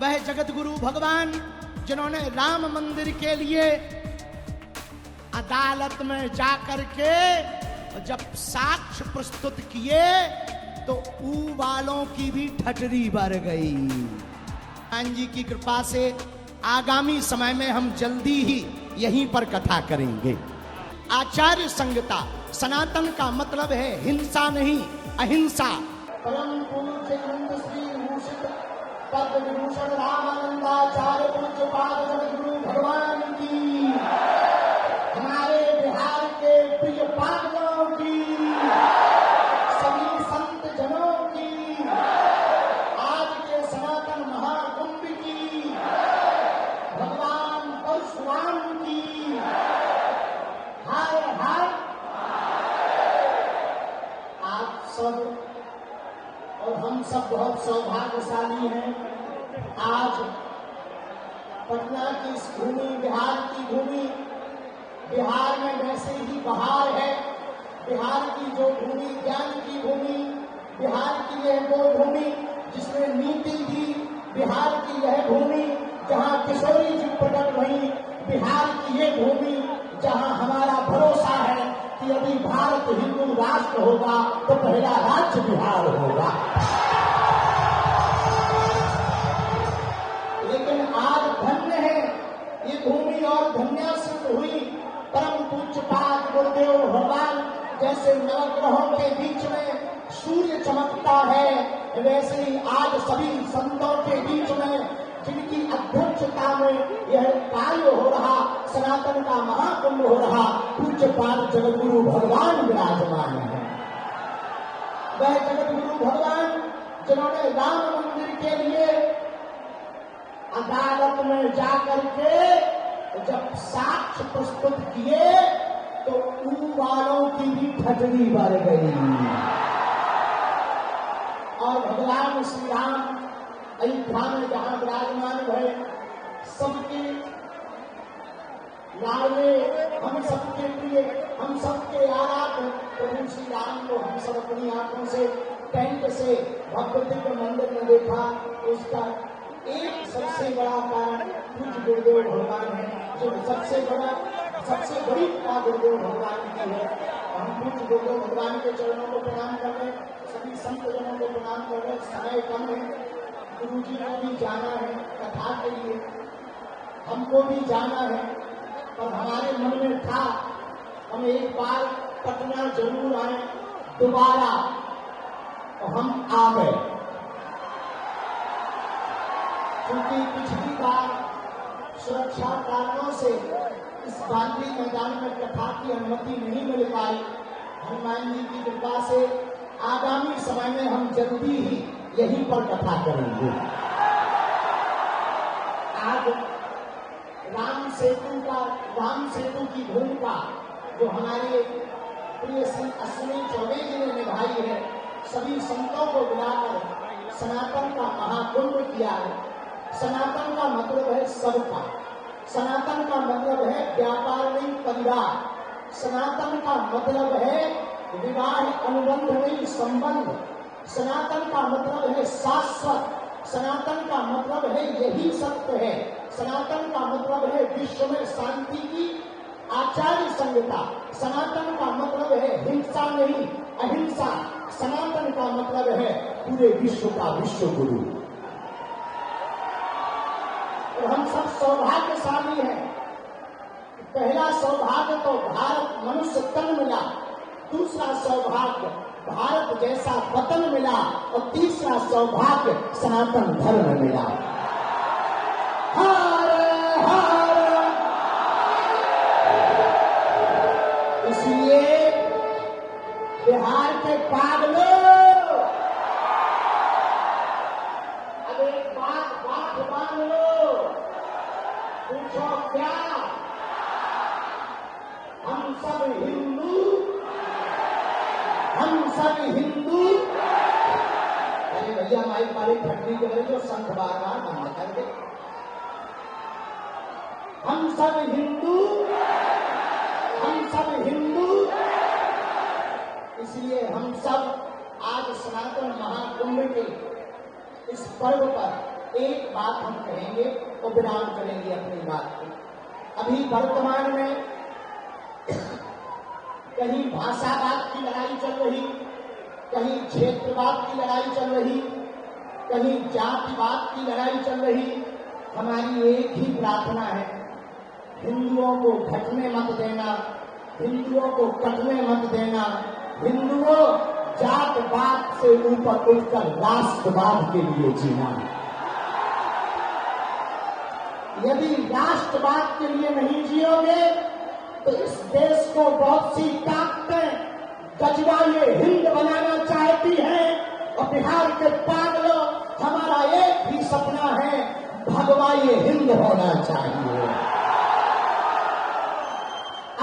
वह जगत गुरु भगवान जिन्होंने राम मंदिर के लिए अदालत में जाकर के जब साक्ष्य प्रस्तुत किए तो ऊ वालों की भी ठटरी भर गई। भगवान जी की कृपा से आगामी समय में हम जल्दी ही यहीं पर कथा करेंगे। आचार्य संहिता सनातन का मतलब है हिंसा नहीं, अहिंसा। परम पूज्य श्री भूषित पद्म विभूषण रामानंदाचार्य पूज्यपाद जगद्गुरु भगवान की, हमारे बिहार के प्रिय पागलों की, सभी संत जनों की, आज के सनातन महाकुंभ की, भगवान परशुराम की, हर हर। आप सब और हम सब बहुत सौभाग्यशाली हैं। आज पटना की इस भूमि, बिहार की भूमि, बिहार में वैसे ही बहार है। बिहार की जो भूमि ज्ञान की भूमि, बिहार की यह वो भूमि जिसमें नीति थी, बिहार की यह भूमि जहां किशोरी जी प्रकट हुई, बिहार की ये भूमि जहां हमारा भरोसा है कि यदि भारत हिंदू राष्ट्र होगा तो पहला राज्य बिहार होगा। लेकिन आज धन्य है ये भूमि और धन्य सिद्ध हुई। परम पूज्यपाद गुरुदेव भगवान जैसे नवग्रहों के बीच में सूर्य चमकता है, वैसे ही आज सभी संतों के बीच में जिनकी अध्यक्षता में यह कार्य हो रहा, सनातन का महाकुंभ हो रहा, पूज्यपाद जगद्गुरु भगवान विराजमान है। वह जगद्गुरु भगवान जिन्होंने राम मंदिर के लिए अदालत में जाकर के जब साक्ष्य प्रस्तुत किए तो उन वालों की भी ठटरी भर गई। और भगवान श्री राम अयोध्या में जहां विराजमान हुए, सबके लाडले, हम सबके प्रिय, हम सबके आराध्य प्रभु श्री राम को हम सब अपनी आंखों से टेंट से भव्य दिव्य मंदिर में देखा। उसका एक सबसे बड़ा कारण पूज्य गुरुदेव भगवान है, जो सबसे बड़ी कृपा गुरुदेव भगवान की है। हम पूज्य गुरुदेव भगवान के चरणों को प्रणाम कर रहे, सभी संत जनों को प्रणाम कर रहे। समय कम है, गुरु जी को भी जाना है कथा के लिए, हमको भी जाना है, पर हमारे मन में था हम एक बार पटना जरूर आए दोबारा, तो हम आ गए। क्योंकि पिछली बार सुरक्षा कारणों से इस गांधी मैदान में कथा की अनुमति नहीं मिल पाई। हनुमान जी की कृपा से आगामी समय में हम जल्दी ही यहीं पर कथा करेंगे। आज राम सेतु की भूमिका जो हमारे प्रिय श्री अश्विनी चौबे जी ने निभाई है, सभी संतों को बुलाकर सनातन का महाकुंभ किया है। सनातन का मतलब है सबका, सनातन का मतलब है व्यापार नहीं परिवार, सनातन का मतलब है विवाह अनुबंध नहीं संबंध, सनातन का मतलब है शाश्वत, सनातन का मतलब है यही सत्य है, सनातन का मतलब है विश्व में शांति की आचार्य संहिता, सनातन का मतलब है हिंसा नहीं अहिंसा, सनातन का मतलब है पूरे विश्व का विश्व गुरु। और हम सब सौभाग्यशाली हैं। पहला सौभाग्य तो भारत मनुष्य तन मिला, दूसरा सौभाग्य भारत जैसा वतन मिला, और तीसरा सौभाग्य सनातन धर्म मिला। हर हर। इसलिए बिहार के पागलों, अब एक बात मान लो, पूछो क्या हम सब हिंदू, हम सब हिंदू। अरे भैया हमारी पारी ठंडी के लिए जो संघ बार ना कर दे। हम सब हिंदू, हम सब हिंदू। इसलिए हम सब आज सनातन महाकुंभ के इस पर्व पर एक बात हम कहेंगे और विराम करेंगे अपनी बात को। अभी वर्तमान में कहीं भाषावाद की लड़ाई चल रही, कहीं क्षेत्रवाद की लड़ाई चल रही, कहीं जातिवाद की लड़ाई चल रही। हमारी एक ही प्रार्थना है, हिंदुओं को घटने मत देना, हिंदुओं को कटने मत देना। हिंदुओं, जातवाद से ऊपर उठकर राष्ट्रवाद के लिए जीना। यदि राष्ट्रवाद के लिए नहीं जियोगे तो इस देश को बहुत सी ताकतें गजवाए हिंद बनाना चाहती हैं, और बिहार के पागलों, हमारा एक ही सपना है, भगवाए हिंद होना चाहिए।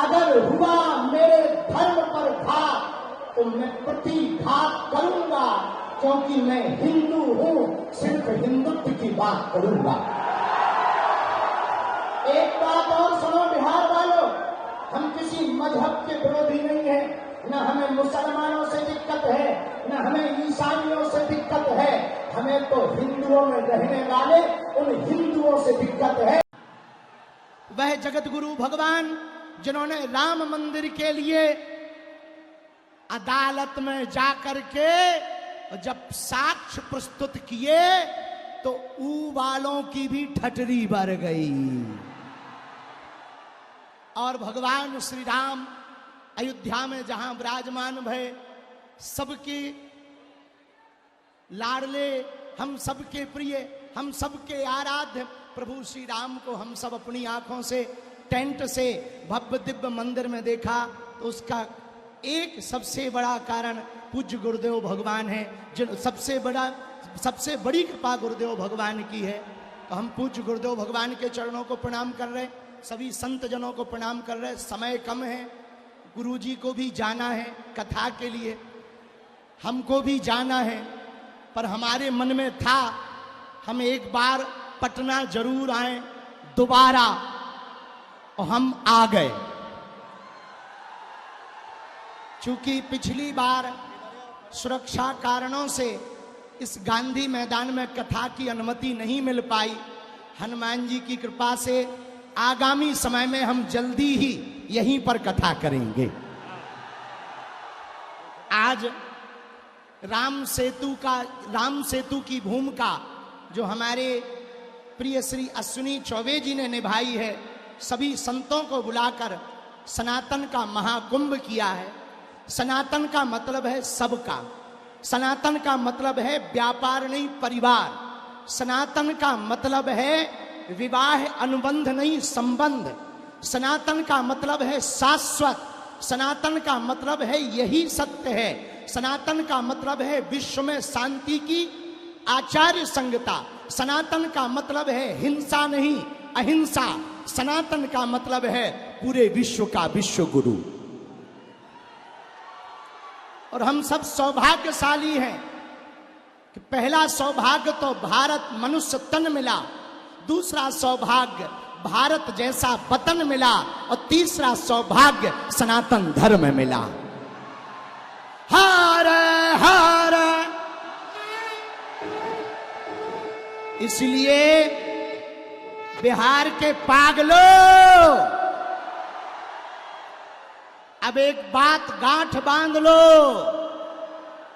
अगर हुआ मेरे धर्म पर घात तो मैं प्रतिघात करूंगा, क्योंकि मैं हिंदू हूं, सिर्फ हिंदुत्व की बात करूंगा। एक बात और सुनो बिहार वालों, हम किसी मजहब के विरोधी नहीं हैं, न हमें मुसलमानों से दिक्कत है, न हमें ईसाइयों से दिक्कत है, हमें तो हिंदुओं में रहने वाले उन हिंदुओं से दिक्कत है। वह जगत गुरु भगवान जिन्होंने राम मंदिर के लिए अदालत में जाकर के जब साक्ष्य प्रस्तुत किए तो ऊ वालों की भी ठटरी भर गई। और भगवान श्री राम अयोध्या में जहां विराजमान भय, सबके लाडले, हम सबके प्रिय, हम सबके आराध्य प्रभु श्री राम को हम सब अपनी आंखों से टेंट से भव्य दिव्य मंदिर में देखा, तो उसका एक सबसे बड़ा कारण पूज्य गुरुदेव भगवान है, जिन सबसे बड़ी कृपा गुरुदेव भगवान की है। तो हम पूज्य गुरुदेव भगवान के चरणों को प्रणाम कर रहे, सभी संत जनों को प्रणाम कर रहे। समय कम है, गुरुजी को भी जाना है कथा के लिए, हमको भी जाना है, पर हमारे मन में था हम एक बार पटना जरूर आए दोबारा, और हम आ गए। चूंकि पिछली बार सुरक्षा कारणों से इस गांधी मैदान में कथा की अनुमति नहीं मिल पाई, हनुमान जी की कृपा से आगामी समय में हम जल्दी ही यहीं पर कथा करेंगे। आज राम सेतु की भूमिका जो हमारे प्रिय श्री अश्विनी चौबे जी ने निभाई है, सभी संतों को बुलाकर सनातन का महाकुंभ किया है। सनातन का मतलब है सबका, सनातन का मतलब है व्यापार नहीं परिवार, सनातन का मतलब है विवाह अनुबंध नहीं संबंध, सनातन का मतलब है शाश्वत, सनातन का मतलब है यही सत्य है, सनातन का मतलब है विश्व में शांति की आचार्य संगता, सनातन का मतलब है हिंसा नहीं अहिंसा, सनातन का मतलब है पूरे विश्व का विश्व गुरु। और हम सब सौभाग्यशाली हैं कि पहला सौभाग्य तो भारत मनुष्य तन मिला, दूसरा सौभाग्य भारत जैसा वतन मिला, और तीसरा सौभाग्य सनातन धर्म मिला। हर हर। इसलिए बिहार के पागलों, अब एक बात गांठ बांध लो,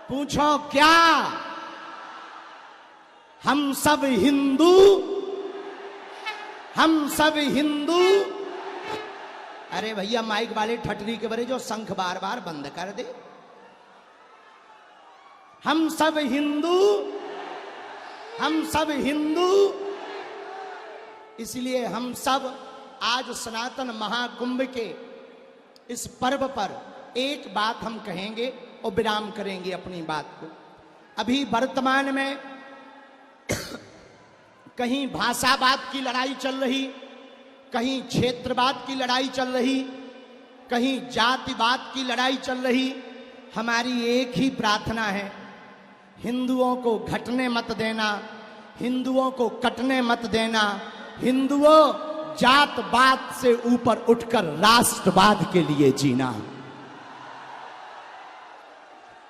पूछो क्या हम सब हिंदू, हम सब हिंदू। अरे भैया माइक वाले ठटरी के बरे जो शंख बार बार बंद कर दे। हम सब हिंदू, हम सब हिंदू। इसलिए हम सब आज सनातन महाकुंभ के इस पर्व पर एक बात हम कहेंगे और विराम करेंगे अपनी बात को। अभी वर्तमान में कहीं भाषावाद की लड़ाई चल रही, कहीं क्षेत्रवाद की लड़ाई चल रही, कहीं जातिवाद की लड़ाई चल रही। हमारी एक ही प्रार्थना है, हिंदुओं को घटने मत देना, हिंदुओं को कटने मत देना। हिंदुओं, जातवाद से ऊपर उठकर राष्ट्रवाद के लिए जीना।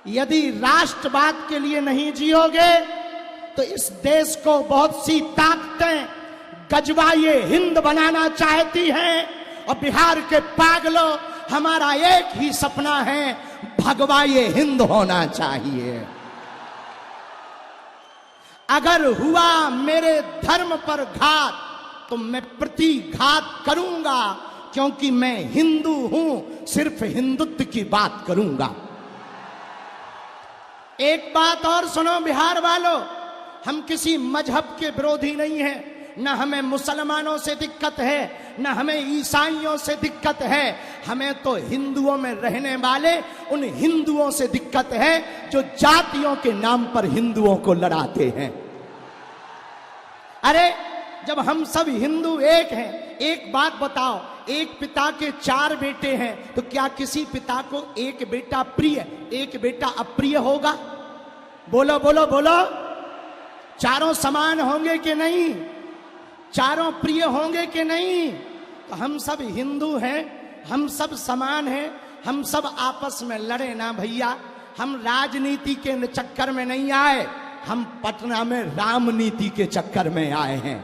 यदि राष्ट्रवाद के लिए नहीं जियोगे तो इस देश को बहुत सी ताकतें गजवा ये हिंद बनाना चाहती हैं, और बिहार के पागलों, हमारा एक ही सपना है, भगवा ये हिंद होना चाहिए। अगर हुआ मेरे धर्म पर घात तो मैं प्रतिघात करूंगा, क्योंकि मैं हिंदू हूं, सिर्फ हिंदुत्व की बात करूंगा। एक बात और सुनो बिहार वालों, हम किसी मजहब के विरोधी नहीं हैं, न हमें मुसलमानों से दिक्कत है, न हमें ईसाइयों से दिक्कत है, हमें तो हिंदुओं में रहने वाले उन हिंदुओं से दिक्कत है जो जातियों के नाम पर हिंदुओं को लड़ाते हैं। अरे जब हम सब हिंदू एक हैं, एक बात बताओ, एक पिता के 4 बेटे हैं, तो क्या किसी पिता को एक बेटा प्रिय, एक बेटा अप्रिय होगा? बोलो बोलो बोलो, चारों समान होंगे कि नहीं? चारों प्रिय होंगे कि नहीं? तो हम सब हिंदू हैं, हम सब समान हैं, हम सब आपस में लड़े ना भैया। हम राजनीति के चक्कर में नहीं आए, हम पटना में रामनीति के चक्कर में आए हैं।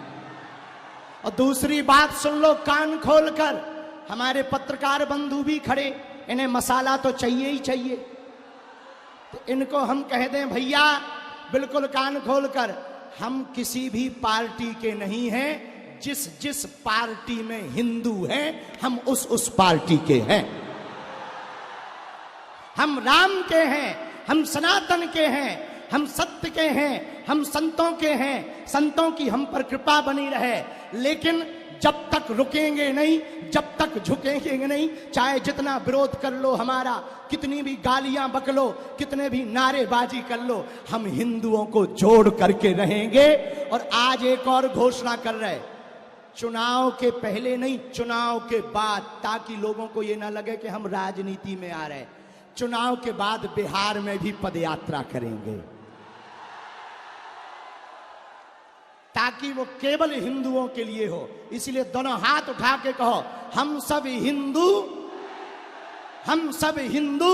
और दूसरी बात सुन लो कान खोलकर, हमारे पत्रकार बंधु भी खड़े, इन्हें मसाला तो चाहिए ही चाहिए, तो इनको हम कह दें भैया बिल्कुल कान खोलकर, हम किसी भी पार्टी के नहीं हैं, जिस जिस पार्टी में हिंदू हैं हम उस पार्टी के हैं। हम राम के हैं, हम सनातन के हैं, हम सत्य के हैं, हम संतों के हैं, संतों की हम पर कृपा बनी रहे। लेकिन जब तक रुकेंगे नहीं, जब तक झुकेंगे नहीं, चाहे जितना विरोध कर लो हमारा, कितनी भी गालियां बक लो, कितने भी नारेबाजी कर लो, हम हिंदुओं को जोड़ करके रहेंगे। और आज एक और घोषणा कर रहे, चुनाव के पहले नहीं, चुनाव के बाद, ताकि लोगों को ये ना लगे कि हम राजनीति में आ रहे, चुनाव के बाद बिहार में भी पदयात्रा करेंगे, ताकि वो केवल हिंदुओं के लिए हो। इसलिए दोनों हाथ उठा के कहो, हम सब हिंदू, हम सब हिंदू।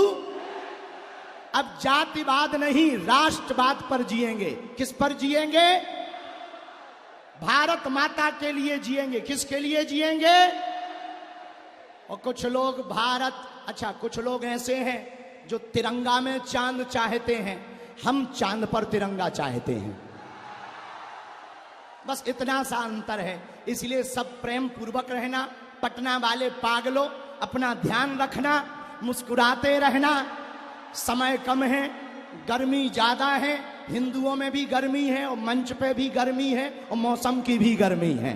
अब जातिवाद नहीं, राष्ट्रवाद पर जिएंगे। किस पर जिएंगे? भारत माता के लिए जिएंगे। किसके लिए जिएंगे? और कुछ लोग भारत, अच्छा कुछ लोग ऐसे हैं जो तिरंगा में चांद चाहते हैं, हम चांद पर तिरंगा चाहते हैं। बस इतना सा अंतर है। इसलिए सब प्रेम पूर्वक रहना। पटना वाले पागलों, अपना ध्यान रखना, मुस्कुराते रहना। समय कम है, गर्मी ज्यादा है, हिंदुओं में भी गर्मी है, और मंच पे भी गर्मी है, और मौसम की भी गर्मी है।